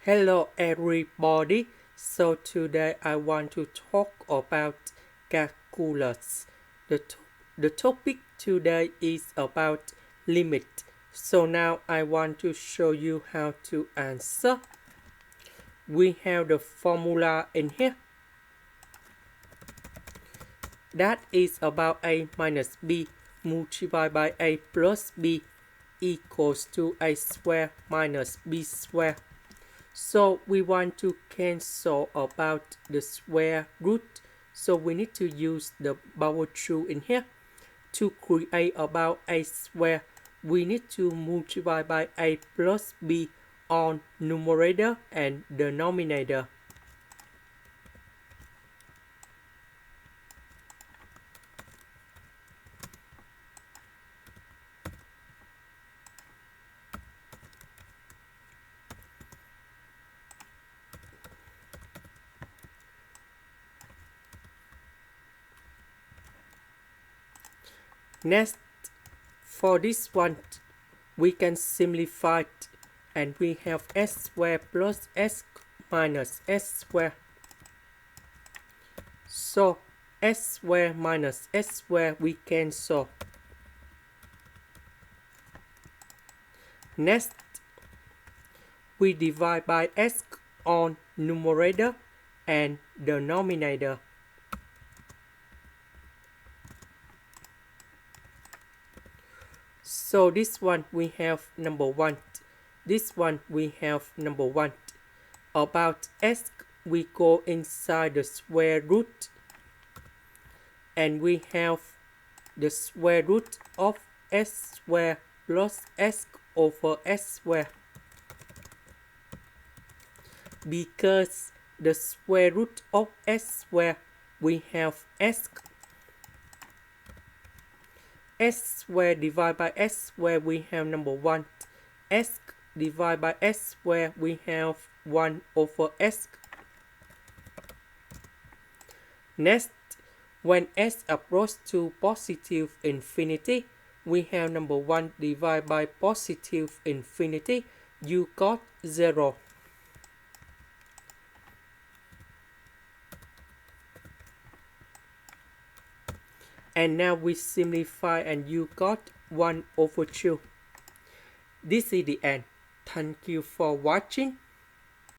Hello everybody. So today I want to talk about calculus. The topic today is about limit. So now I want to show you how to answer. We have the formula in here. That is about a minus b multiplied by a plus b equals to a square minus b square. So we want to cancel about the square root. So we need to use the power rule in here. To create about a square, we need to multiply by a plus b on numerator and denominator. Next, for this one, we can simplify it, and we have s squared plus s minus s squared. So s squared minus s squared we cancel. Next, we divide by s on numerator and denominator. So this one we have number 1. This one we have number 1. About s, we go inside the square root. And we have the square root of s squared plus s over s squared. Because the square root of s squared, we have s squared divided by s squared, we have number 1. S divided by s squared, we have 1 over s. Next, when s approaches to positive infinity, we have number 1 divided by positive infinity, you got 0. And now we simplify and you got 1 over 2. This is the end. Thank you for watching.